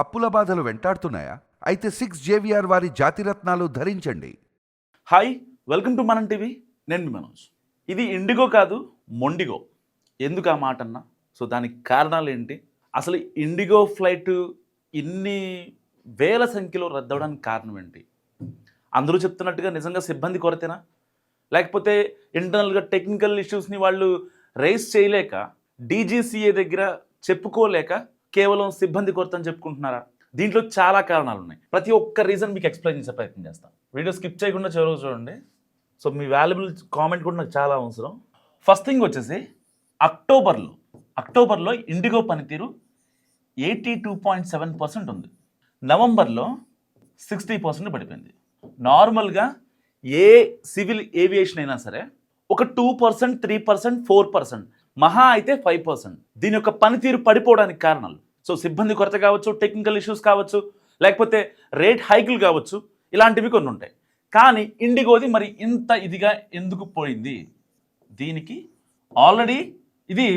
అప్పుల బాధలు వెంటాడుతున్నాయా? అయితే 6 JVR వారి జాతిరత్నాలు ధరించండి. హాయ్, వెల్కమ్ టు మనం టీవీ. నేను మీ మనోజ్. ఇది ఇండిగో కాదు, మొండిగో. ఎందుకు ఆ మాట అన్నా? సో దానికి కారణాలు ఏంటి? అసలు ఇండిగో ఫ్లైట్ ఇన్ని వేల సంఖ్యలో రద్దవడానికి కారణం ఏంటి? అందరూ చెప్తున్నట్టుగా నిజంగా సిబ్బంది కొరతేనా? లేకపోతే ఇంటర్నల్గా టెక్నికల్ ఇష్యూస్ని వాళ్ళు రైజ్ చేయలేక, డీజీసీఏ దగ్గర చెప్పుకోలేక కేవలం సిబ్బంది కొరత అని చెప్పుకుంటున్నారా? దీంట్లో చాలా కారణాలు ఉన్నాయి. ప్రతి ఒక్క రీజన్ మీకు ఎక్స్ప్లెయిన్ చేసే ప్రయత్నం చేస్తాను. వీడియో స్కిప్ చేయకుండా చివరికి చూడండి. సో మీ వాల్యుబుల్ కామెంట్ కూడా నాకు చాలా అవసరం. ఫస్ట్ థింగ్ వచ్చేసి అక్టోబర్లో ఇండిగో పనితీరు 82.7% ఉంది. నవంబర్లో 60% పడిపోయింది. నార్మల్గా ఏ సివిల్ ఏవియేషన్ అయినా సరే ఒక 2%, 3%, 4%, మహా అయితే 5% దీని యొక్క పనితీరు పడిపోవడానికి కారణాలు. సో సిబ్బంది కొరత కావచ్చు, టెక్నికల్ ఇష్యూస్ కావచ్చు, లేకపోతే రేట్ హైకులు కావచ్చు, ఇలాంటివి కొన్ని ఉంటాయి. కానీ ఇండిగోది మరి ఇంత ఇదిగా ఎందుకు పోయింది? దీనికి ఆల్రెడీ ఇది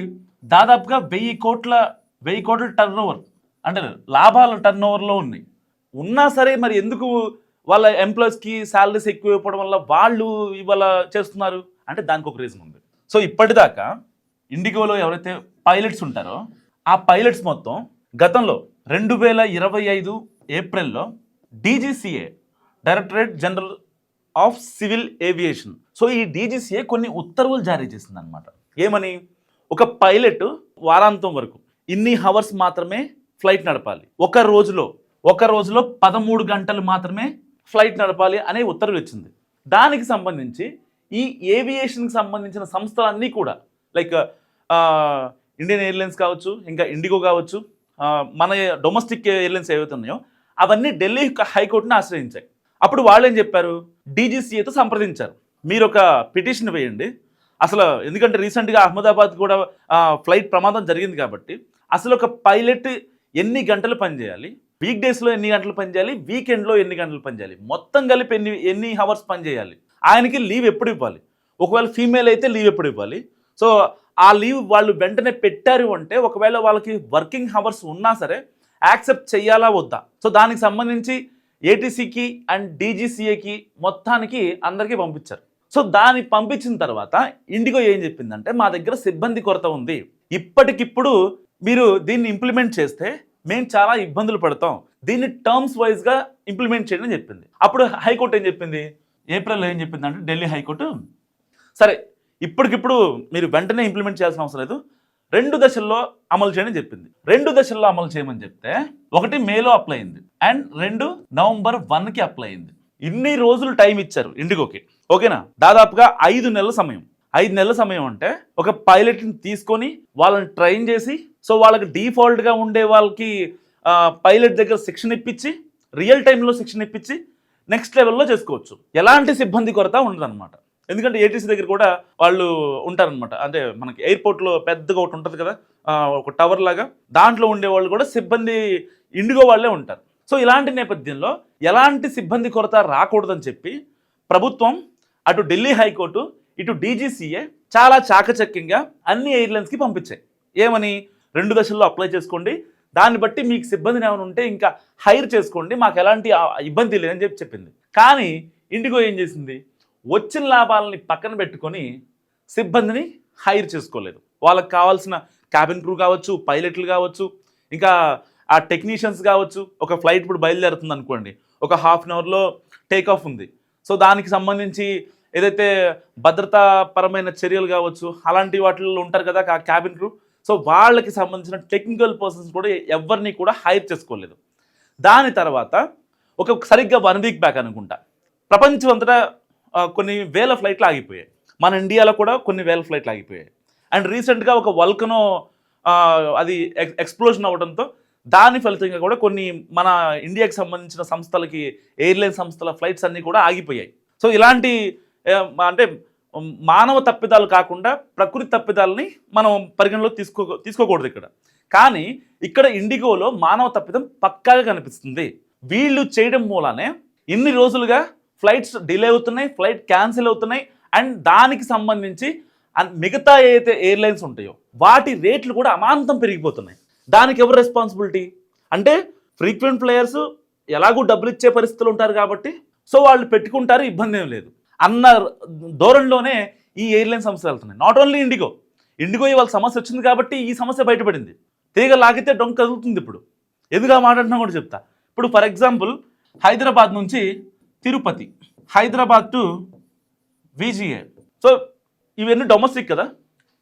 దాదాపుగా 1000 కోట్ల టర్న్ ఓవర్, అంటే లాభాల టర్న్ ఓవర్లో ఉన్నాయి. ఉన్నా సరే మరి ఎందుకు వాళ్ళ ఎంప్లాయీస్కి శాలరీస్ ఎక్కువ ఇవ్వడం వల్ల వాళ్ళు ఇవాళ చేస్తున్నారు అంటే దానికి ఒక రీజన్ ఉంది. సో ఇప్పటిదాకా ఇండిగోలో ఎవరైతే పైలట్స్ ఉంటారో ఆ పైలట్స్ మొత్తం గతంలో 2025 ఏప్రిల్లో DGCA, directorate general of civil aviation, so ఈ డీజీసీఏ కొన్ని ఉత్తర్వులు జారీ చేసింది అనమాట. ఏమని? ఒక పైలట్ వారాంతం వరకు ఇన్ని హవర్స్ మాత్రమే ఫ్లైట్ నడపాలి, ఒక రోజులో 13 గంటలు మాత్రమే ఫ్లైట్ నడపాలి అనే ఉత్తర్వులు ఇచ్చింది. దానికి సంబంధించి ఈ ఏవియేషన్కి సంబంధించిన సంస్థలన్నీ కూడా లైక్ ఇండియన్ ఎయిర్లైన్స్ కావచ్చు, ఇంకా ఇండిగో కావచ్చు, మన డొమెస్టిక్ ఎయిర్లైన్స్ ఏవైతే ఉన్నాయో అవన్నీ ఢిల్లీ హైకోర్టుని ఆశ్రయించాయి. అప్పుడు వాళ్ళు ఏం చెప్పారు? డీజీసీఏతో సంప్రదించారు, మీరు ఒక పిటిషన్ వేయండి. అసలు ఎందుకంటే రీసెంట్గా అహ్మదాబాద్ కూడా ఫ్లైట్ ప్రమాదం జరిగింది కాబట్టి అసలు ఒక పైలట్ ఎన్ని గంటలు పనిచేయాలి, వీక్ డేస్లో ఎన్ని గంటలు పనిచేయాలి, వీకెండ్లో ఎన్ని గంటలు పనిచేయాలి, మొత్తం కలిపి ఎన్ని హవర్స్ పనిచేయాలి, ఆయనకి లీవ్ ఎప్పుడు ఇవ్వాలి, ఒకవేళ ఫీమేల్ అయితే లీవ్ ఎప్పుడు ఇవ్వాలి. సో ఆ లీవ్ వాళ్ళు వెంటనే పెట్టారు అంటే ఒకవేళ వాళ్ళకి వర్కింగ్ హవర్స్ ఉన్నా సరే యాక్సెప్ట్ చేయాలా వద్దా? సో దానికి సంబంధించి ఏటీసీకి అండ్ డీజీసీఏకి మొత్తానికి అందరికీ పంపించారు. సో దాన్ని పంపించిన తర్వాత ఇండిగో ఏం చెప్పిందంటే మా దగ్గర సిబ్బంది కొరత ఉంది, ఇప్పటికిప్పుడు మీరు దీన్ని ఇంప్లిమెంట్ చేస్తే మేము చాలా ఇబ్బందులు పడతాం, దీన్ని టర్మ్స్ వైజ్గా ఇంప్లిమెంట్ చేయడం అని చెప్పింది. అప్పుడు హైకోర్టు ఏం చెప్పింది? ఏప్రిల్లో ఏం చెప్పింది అంటే ఢిల్లీ హైకోర్టు సరే ఇప్పటికిప్పుడు మీరు వెంటనే ఇంప్లిమెంట్ చేయాల్సిన అవసరం లేదు, 2 దశల్లో అమలు చేయని చెప్పింది. 2 దశల్లో అమలు చేయమని చెప్తే 1 మేలో అప్లై అయింది అండ్ 2 నవంబర్ 1కి అప్లై అయింది. ఇన్ని రోజులు టైం ఇచ్చారు ఇండిగోకి, ఓకేనా? దాదాపుగా 5 నెలల సమయం. 5 నెలల సమయం అంటే ఒక పైలట్ని తీసుకొని వాళ్ళని ట్రైన్ చేసి, సో వాళ్ళకి డిఫాల్ట్గా ఉండే వాళ్ళకి పైలట్ దగ్గర శిక్షణ ఇప్పించి, రియల్ టైంలో శిక్షణ ఇప్పించి నెక్స్ట్ లెవెల్లో చేసుకోవచ్చు. ఎలాంటి సిబ్బంది కొరత ఉండదన్నమాట. ఎందుకంటే ఏటీసీ దగ్గర కూడా వాళ్ళు ఉంటారనమాట. అంటే మనకి ఎయిర్పోర్ట్లో పెద్దగా ఒకటి ఉంటుంది కదా, ఒక టవర్ లాగా, దాంట్లో ఉండేవాళ్ళు కూడా సిబ్బంది ఇండిగో వాళ్ళే ఉంటారు. సో ఇలాంటి నేపథ్యంలో ఎలాంటి సిబ్బంది కొరత రాకూడదని చెప్పి ప్రభుత్వం అటు ఢిల్లీ హైకోర్టు, ఇటు డీజీసీఏ చాలా చాకచక్యంగా అన్ని ఎయిర్లైన్స్కి పంపించాయి. ఏమని? 2 దశల్లో అప్లై చేసుకోండి, దాన్ని బట్టి మీకు సిబ్బందిని ఏమైనా ఉంటే ఇంకా హైర్ చేసుకోండి, మాకు ఎలాంటి ఇబ్బంది లేదని చెప్పింది. కానీ ఇండిగో ఏం చేసింది? వచ్చిన లాభాలని పక్కన పెట్టుకొని సిబ్బందిని హైర్ చేసుకోలేదు. వాళ్ళకి కావాల్సిన క్యాబిన్ క్రూ కావచ్చు, పైలట్లు కావచ్చు, ఇంకా ఆ టెక్నీషియన్స్ కావచ్చు. ఒక ఫ్లైట్ ఇప్పుడు బయలుదేరుతుంది అనుకోండి, ఒక హాఫ్ అన్ అవర్లో టేక్ ఆఫ్ ఉంది. సో దానికి సంబంధించి ఏదైతే భద్రతాపరమైన చర్యలు కావచ్చు, అలాంటి వాటిల్లో ఉంటారు కదా క్యాబిన్ క్రూ, సో వాళ్ళకి సంబంధించిన టెక్నికల్ పర్సన్స్ కూడా ఎవరిని కూడా హైర్ చేసుకోలేదు. దాని తర్వాత సరిగ్గా 1 వీక్ బ్యాక్ అనుకుంటా ప్రపంచం అంతటా కొన్ని వేల ఫ్లైట్లు ఆగిపోయాయి. మన ఇండియాలో కూడా కొన్ని వేల ఫ్లైట్లు ఆగిపోయాయి. అండ్ రీసెంట్గా ఒక వల్కనో అది ఎక్స్ప్లోజన్ అవ్వడంతో దాని ఫలితంగా కూడా కొన్ని మన ఇండియాకి సంబంధించిన సంస్థలకి, ఎయిర్లైన్ సంస్థల ఫ్లైట్స్ అన్నీ కూడా ఆగిపోయాయి. సో ఇలాంటి అంటే మానవ తప్పిదాలు కాకుండా ప్రకృతి తప్పిదాలని మనం పరిగణలో తీసుకోకూడదు ఇక్కడ. కానీ ఇక్కడ ఇండిగోలో మానవ తప్పిదం పక్కాగా కనిపిస్తుంది. వీళ్ళు చేయడం మూలానే ఇన్ని రోజులుగా ఫ్లైట్స్ డిలే అవుతున్నాయి, ఫ్లైట్ క్యాన్సిల్ అవుతున్నాయి. అండ్ దానికి సంబంధించి మిగతా ఏదైతే ఎయిర్లైన్స్ ఉంటాయో వాటి రేట్లు కూడా అమాంతం పెరిగిపోతున్నాయి. దానికి ఎవరు రెస్పాన్సిబిలిటీ అంటే ఫ్రీక్వెంట్ ప్లేయర్స్ ఎలాగూ డబ్బులు ఇచ్చే పరిస్థితులు ఉంటారు కాబట్టి సో వాళ్ళు పెట్టుకుంటారు, ఇబ్బంది ఏం లేదు అన్న ధోరణిలోనే ఈ ఎయిర్లైన్ సంస్థలు వెళ్తున్నాయి. నాట్ ఓన్లీ ఇండిగో ఇవాళ సమస్య వచ్చింది కాబట్టి ఈ సమస్య బయటపడింది. తీగ లాగితే డొంక కదులుతుంది. ఇప్పుడు ఎదుగా మాట్లాడినా కూడా చెప్తా. ఇప్పుడు ఫర్ ఎగ్జాంపుల్ హైదరాబాద్ నుంచి Tirupati, Hyderabad to VGA, so ఇవన్నీ డొమెస్టిక్ కదా,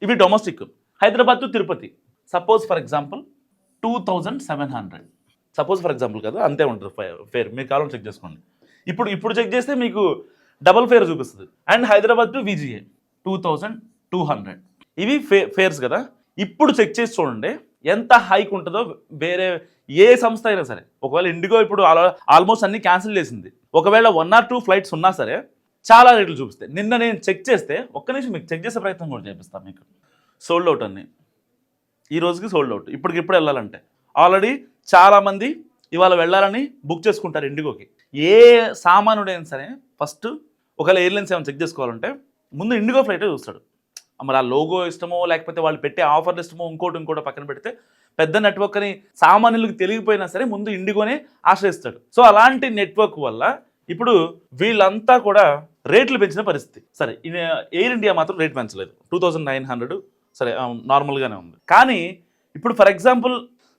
ఇవి domestic. Hyderabad to Tirupati suppose for example 2700, suppose for example కదా, అంతే ఉంటుంది ఫేర్. మీరు కావాలని చెక్ చేసుకోండి. ఇప్పుడు చెక్ చేస్తే మీకు డబల్ ఫేర్ చూపిస్తుంది. అండ్ హైదరాబాద్ టు విజిఏ 2200, ఇవి ఫేర్స్ కదా. ఇప్పుడు చెక్ చేసి చూడండి ఎంత హైక్ ఉంటుందో. వేరే ఏ సంస్థ అయినా సరే, ఒకవేళ ఇండిగో ఇప్పుడు ఆల్మోస్ట్ అన్ని క్యాన్సిల్ చేసింది, ఒకవేళ 1 or 2 ఫ్లైట్స్ ఉన్నా సరే చాలా రేట్లు చూపిస్తాయి. నిన్న నేను చెక్ చేస్తే, ఒక్క నిమిషం మీకు చెక్ చేసే ప్రయత్నం కూడా చేపిస్తాను. మీకు సోల్డ్ అవుట్ అన్ని ఈ రోజుకి సోల్డ్ అవుట్. ఇప్పటికిప్పుడు వెళ్ళాలంటే ఆల్రెడీ చాలామంది ఇవాళ వెళ్ళాలని బుక్ చేసుకుంటారు ఇండిగోకి. ఏ సామాన్యుడైనా సరే ఫస్ట్ ఒకవేళ ఎయిర్లైన్స్ ఏమైనా చెక్ చేసుకోవాలంటే ముందు ఇండిగో ఫ్లైటే చూస్తాడు. మరి ఆ లోగో ఇష్టమో లేకపోతే వాళ్ళు పెట్టే ఆఫర్లు ఇష్టమో ఇంకోటి పక్కన పెడితే పెద్ద నెట్వర్క్ అని సామాన్యులకు తెలియకపోయినా సరే ముందు ఇండిగోనే ఆశ్రయిస్తాడు. సో అలాంటి నెట్వర్క్ వల్ల ఇప్పుడు వీళ్ళంతా కూడా రేట్లు పెంచిన పరిస్థితి. సరే ఎయిర్ ఇండియా మాత్రం రేట్ పెంచలేదు, 2900 సరే నార్మల్గానే ఉంది. కానీ ఇప్పుడు ఫర్ ఎగ్జాంపుల్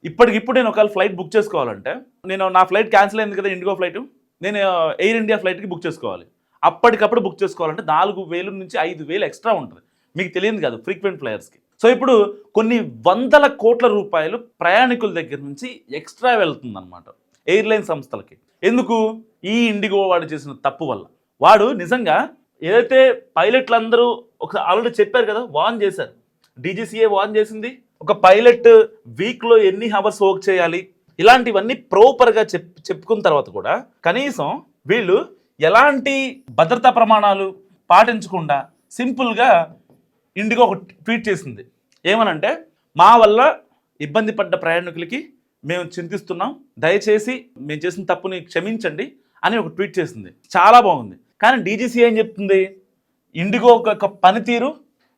ఇప్పటికిప్పుడు నేను ఒకవేళ ఫ్లైట్ బుక్ చేసుకోవాలంటే, నేను నా ఫ్లైట్ క్యాన్సిల్ అయింది కదా ఇండిగో ఫ్లైట్, నేను ఎయిర్ ఇండియా ఫ్లైట్కి బుక్ చేసుకోవాలి. అప్పటికప్పుడు బుక్ చేసుకోవాలంటే 4000 నుంచి 5000 ఎక్స్ట్రా ఉంటుంది. మీకు తెలియదు కాదు ఫ్రీక్వెంట్ ప్లేయర్స్కి. సో ఇప్పుడు కొన్ని వందల కోట్ల రూపాయలు ప్రయాణికుల దగ్గర నుంచి ఎక్స్ట్రా వెళ్తుందన్నమాట ఎయిర్లైన్ సంస్థలకి. ఎందుకు? ఈ ఇండిగో వాడు చేసిన తప్పు వల్ల. వాడు నిజంగా ఏదైతే పైలట్లు అందరూ ఒక ఆల్రెడీ చెప్పారు కదా, వార్న్ చేశారు, డీజీసీఏ వార్న్ చేసింది, ఒక పైలట్ వీక్లో ఎన్ని అవర్స్ వర్క్ చేయాలి, ఇలాంటివన్నీ ప్రాపర్గా చెప్పుకున్న తర్వాత కూడా కనీసం వీళ్ళు ఎలాంటి భద్రతా ప్రమాణాలు పాటించకుండా సింపుల్గా ఇండిగో ఒక ట్వీట్ చేసింది. ఏమనంటే, మా వల్ల ఇబ్బంది పడ్డ ప్రయాణికులకి మేము చింతిస్తున్నాం, దయచేసి మేము చేసిన తప్పుని క్షమించండి అని ఒక ట్వీట్ చేసింది. చాలా బాగుంది. కానీ డీజీసీ ఏం చెప్తుంది? ఇండిగో ఒక పనితీరు,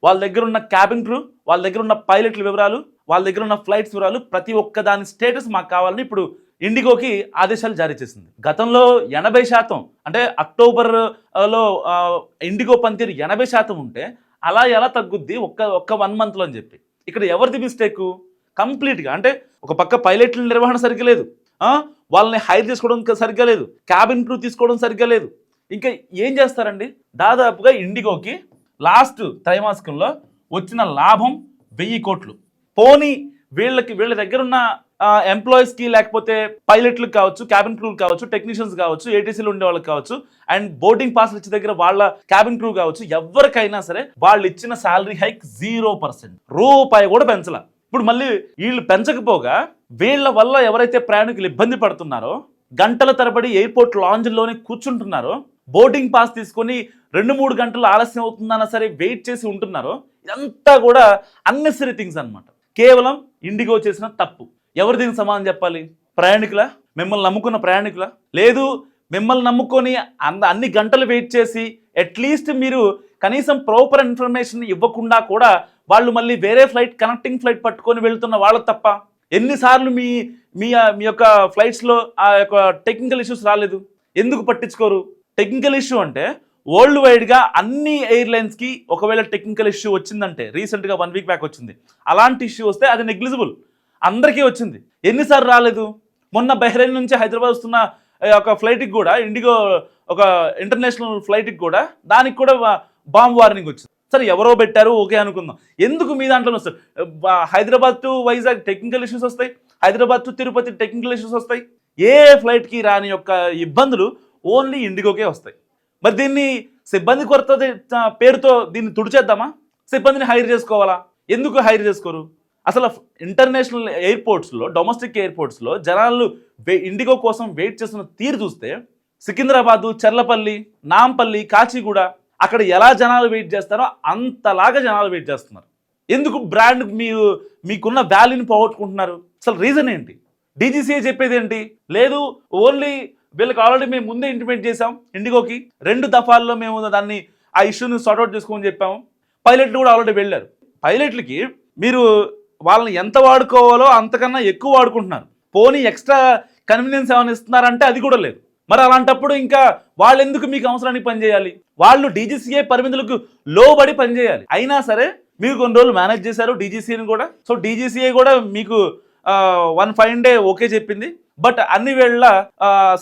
వాళ్ళ దగ్గర ఉన్న క్యాబిన్ క్రూ, వాళ్ళ దగ్గర ఉన్న పైలట్ల వివరాలు, వాళ్ళ దగ్గర ఉన్న ఫ్లైట్స్ వివరాలు, ప్రతి ఒక్క దాని స్టేటస్ మాకు కావాలని ఇప్పుడు ఇండిగోకి ఆదేశాలు జారీ చేసింది. గతంలో 80% అంటే అక్టోబర్లో ఇండిగో పనితీరు 80% ఉంటే అలా ఎలా తగ్గుద్ది ఒక్క 1 monthలో అని చెప్పి. ఇక్కడ ఎవరిది మిస్టేక్? కంప్లీట్గా అంటే ఒక పక్క పైలట్ల నిర్వహణ సరిగ్గా లేదు, వాళ్ళని హైర్ చేసుకోవడం సరిగ్గా లేదు, క్యాబిన్ క్రూ తీసుకోవడం సరిగ్గా లేదు. ఇంకా ఏం చేస్తారండి? దాదాపుగా ఇండిగోకి లాస్ట్ త్రైమాసికంలో వచ్చిన లాభం 1000 కోట్లు. పోనీ వీళ్ళ దగ్గర ఉన్న ఎంప్లాయీస్కి లేకపోతే పైలట్లకు కావచ్చు, క్యాబిన్ క్రూ కావచ్చు, టెక్నీషియన్స్ కావచ్చు, ఏటీసీలు ఉండే వాళ్ళకి కావచ్చు, అండ్ బోర్డింగ్ పాస్లు ఇచ్చే దగ్గర వాళ్ళ క్యాబిన్ క్రూ కావచ్చు, ఎవరికైనా సరే వాళ్ళు ఇచ్చిన శాలరీ హైక్ 0%, రూపాయి కూడా పెంచలా. ఇప్పుడు మళ్ళీ వీళ్ళు పెంచకపోగా వీళ్ళ వల్ల ఎవరైతే ప్రయాణికులు ఇబ్బంది పడుతున్నారో, గంటల తరబడి ఎయిర్పోర్ట్ లాంజ్లోనే కూర్చుంటున్నారో, బోర్డింగ్ పాస్ తీసుకొని 2-3 గంటలు ఆలస్యం అవుతుందన్నా సరే వెయిట్ చేసి ఉంటున్నారో, ఇదంతా కూడా అన్నెసరీ థింగ్స్ అనమాట. కేవలం ఇండిగో చేసిన తప్పు. ఎవరు దీనికి సమాధానం చెప్పాలి? ప్రయాణికులా? మిమ్మల్ని నమ్ముకున్న ప్రయాణికులా? లేదు, మిమ్మల్ని నమ్ముకొని అన్ని గంటలు వెయిట్ చేసి అట్లీస్ట్ మీరు కనీసం ప్రాపర్ ఇన్ఫర్మేషన్ ఇవ్వకుండా కూడా వాళ్ళు మళ్ళీ వేరే ఫ్లైట్, కనెక్టింగ్ ఫ్లైట్ పట్టుకొని వెళ్తున్న వాళ్ళకి తప్ప ఎన్నిసార్లు మీ మీ యొక్క ఫ్లైట్స్లో ఆ యొక్క టెక్నికల్ ఇష్యూస్ రాలేదు? ఎందుకు పట్టించుకోరు? టెక్నికల్ ఇష్యూ అంటే వరల్డ్ వైడ్గా అన్ని ఎయిర్లైన్స్కి ఒకవేళ టెక్నికల్ ఇష్యూ వచ్చిందంటే, రీసెంట్గా 1 week బ్యాక్ వచ్చింది, అలాంటి ఇష్యూ వస్తే అది నెగ్లిజిబుల్. అందరికీ వచ్చింది. ఎన్నిసార్లు రాలేదు? మొన్న బహ్రెయిన్ నుంచి హైదరాబాద్ వస్తున్న ఒక ఫ్లైట్కి కూడా, ఇండిగో ఒక ఇంటర్నేషనల్ ఫ్లైట్కి కూడా, దానికి కూడా బాంబ్ వార్నింగ్ వచ్చింది. సరే ఎవరో పెట్టారు, ఓకే అనుకుందాం. ఎందుకు మీ దాంట్లోనే వస్తాయి? Hyderabad to Vizag technical issues వస్తాయి, Hyderabad to Tirupati technical issues వస్తాయి. ఏ ఫ్లైట్కి రాని యొక్క ఇబ్బందులు ఓన్లీ ఇండిగోకే వస్తాయి. మరి దీన్ని సిబ్బంది కొరత పేరుతో దీన్ని తుడిచేద్దామా? సిబ్బందిని హైర్ చేసుకోవాలా? ఎందుకు హైర్ చేసుకోరు? అసలు ఇంటర్నేషనల్ ఎయిర్పోర్ట్స్లో, డొమెస్టిక్ ఎయిర్పోర్ట్స్లో జనాలు ఇండిగో కోసం వెయిట్ చేస్తున్న తీరు చూస్తే, సికింద్రాబాదు, చర్లపల్లి, నాంపల్లి, కాచిగూడ, అక్కడ ఎలా జనాలు వెయిట్ చేస్తారో అంతలాగా జనాలు వెయిట్ చేస్తున్నారు. ఎందుకు? బ్రాండ్ మీకున్న వాల్యూని పోగొట్టుకుంటున్నారు. అసలు రీజన్ ఏంటి? డీజీసీఏ చెప్పేది ఏంటి? లేదు, ఓన్లీ వీళ్ళకి ఆల్రెడీ మేము ముందే ఇంటిమేట్ చేసాం, ఇండిగోకి 2 దఫాల్లో మేము దాన్ని ఆ ఇష్యూని సార్ట్అవుట్ చేసుకోమని చెప్పాము. పైలట్లు కూడా ఆల్రెడీ వెళ్ళారు. పైలట్లకి మీరు వాళ్ళని ఎంత వాడుకోవాలో అంతకన్నా ఎక్కువ వాడుకుంటున్నారు. పోనీ ఎక్స్ట్రా కన్వీనియన్స్ ఏమైనా ఇస్తున్నారంటే అది కూడా లేదు. మరి అలాంటప్పుడు ఇంకా వాళ్ళు ఎందుకు మీకు అవసరానికి పనిచేయాలి? వాళ్ళు డీజీసీఏ పరిమితులకు లోబడి పనిచేయాలి. అయినా సరే మీరు కొన్ని రోజులు మేనేజ్ చేశారు డీజీసీని కూడా. సో డీజీసీఏ కూడా మీకు 1 fine day ఓకే చెప్పింది. బట్ అన్ని వేళ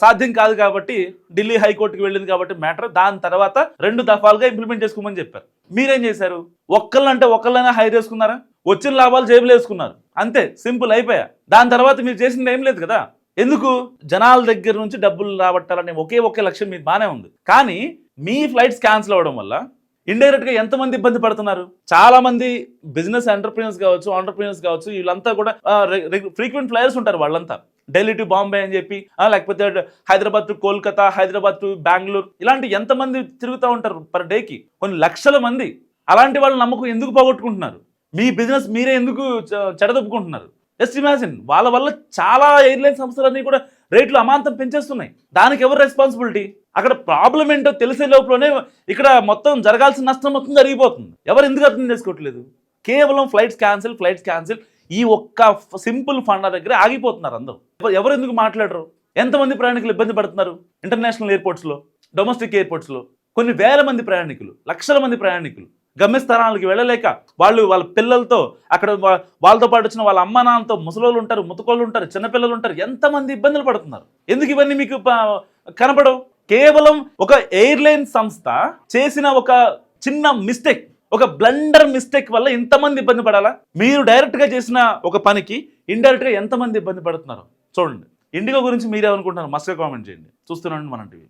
సాధ్యం కాదు కాబట్టి ఢిల్లీ హైకోర్టుకి వెళ్ళింది కాబట్టి మ్యాటర్. దాని తర్వాత 2 దఫాలుగా ఇంప్లిమెంట్ చేసుకోమని చెప్పారు. మీరేం చేశారు? ఒక్కళ్ళైనా హైర్ చేసుకున్నారా? వచ్చిన లాభాలు జేబులు వేసుకున్నారు, అంతే, సింపుల్, అయిపోయా. దాని తర్వాత మీరు చేసింది ఏం లేదు కదా. ఎందుకు? జనాల దగ్గర నుంచి డబ్బులు రాబట్టాలనే ఒకే లక్ష్యం మీకు బాగానే ఉంది. కానీ మీ ఫ్లైట్స్ క్యాన్సిల్ అవ్వడం వల్ల ఇండైరెక్ట్ గా ఎంతమంది ఇబ్బంది పడుతున్నారు? చాలా మంది బిజినెస్ ఎంటర్ప్రీనర్స్ కావచ్చు, ఆంటర్ప్రీనర్స్ కావచ్చు, వీళ్ళంతా కూడా ఫ్రీక్వెంట్ ఫ్లైయర్స్ ఉంటారు. వాళ్ళంతా ఢిల్లీ టు బాంబే అని చెప్పి, లేకపోతే హైదరాబాద్ టు కోల్కతా, హైదరాబాద్ టు బెంగళూరు, ఇలాంటి ఎంతమంది తిరుగుతూ ఉంటారు పర్ డేకి? కొన్ని లక్షల మంది. అలాంటి వాళ్ళ నమ్మకం ఎందుకు పోగొట్టుకుంటున్నారు? మీ బిజినెస్ మీరే ఎందుకు చెడదొప్పుకుంటున్నారు? జస్ట్ ఇమాజిన్, వాళ్ళ వల్ల చాలా ఎయిర్లైన్ సంస్థలన్నీ కూడా రేట్లు అమాంతం పెంచేస్తున్నాయి. దానికి ఎవరు రెస్పాన్సిబిలిటీ? అక్కడ ప్రాబ్లం ఏంటో తెలిసే లోపలనే ఇక్కడ మొత్తం జరగాల్సిన నష్టం మొత్తం జరిగిపోతుంది. ఎవరు ఎందుకు అర్థం చేసుకోవట్లేదు? కేవలం ఫ్లైట్స్ క్యాన్సిల్ ఈ ఒక్క సింపుల్ ఫండ్ దగ్గర ఆగిపోతున్నారు అందరూ. ఎవరు ఎందుకు మాట్లాడరు? ఎంతమంది ప్రయాణికులు ఇబ్బంది పడుతున్నారు? ఇంటర్నేషనల్ ఎయిర్పోర్ట్స్లో, డొమెస్టిక్ ఎయిర్పోర్ట్స్లో కొన్ని వేల మంది ప్రయాణికులు, లక్షల మంది ప్రయాణికులు గమ్యస్థానాలకు వెళ్ళలేక వాళ్ళ పిల్లలతో, అక్కడ వాళ్ళతో పాటు వచ్చిన వాళ్ళ అమ్మ నాన్నతో, ముసలోళ్ళు ఉంటారు, ముతకోళ్ళు ఉంటారు, చిన్నపిల్లలు ఉంటారు, ఎంతమంది ఇబ్బందులు పడుతున్నారు. ఎందుకు ఇవన్నీ మీకు కనపడవు? కేవలం ఒక ఎయిర్లైన్ సంస్థ చేసిన ఒక చిన్న మిస్టేక్, ఒక బ్లండర్ మిస్టేక్ వల్ల ఇంతమంది ఇబ్బంది పడాలా? మీరు డైరెక్ట్గా చేసిన ఒక పనికి ఇండైరెక్ట్గా ఎంతమంది ఇబ్బంది పడుతున్నారు చూడండి. ఇండిగో గురించి మీరేమనుకుంటున్నారు? మస్ట్గా కామెంట్ చేయండి. చూస్తున్నాండి మనం టీవీ.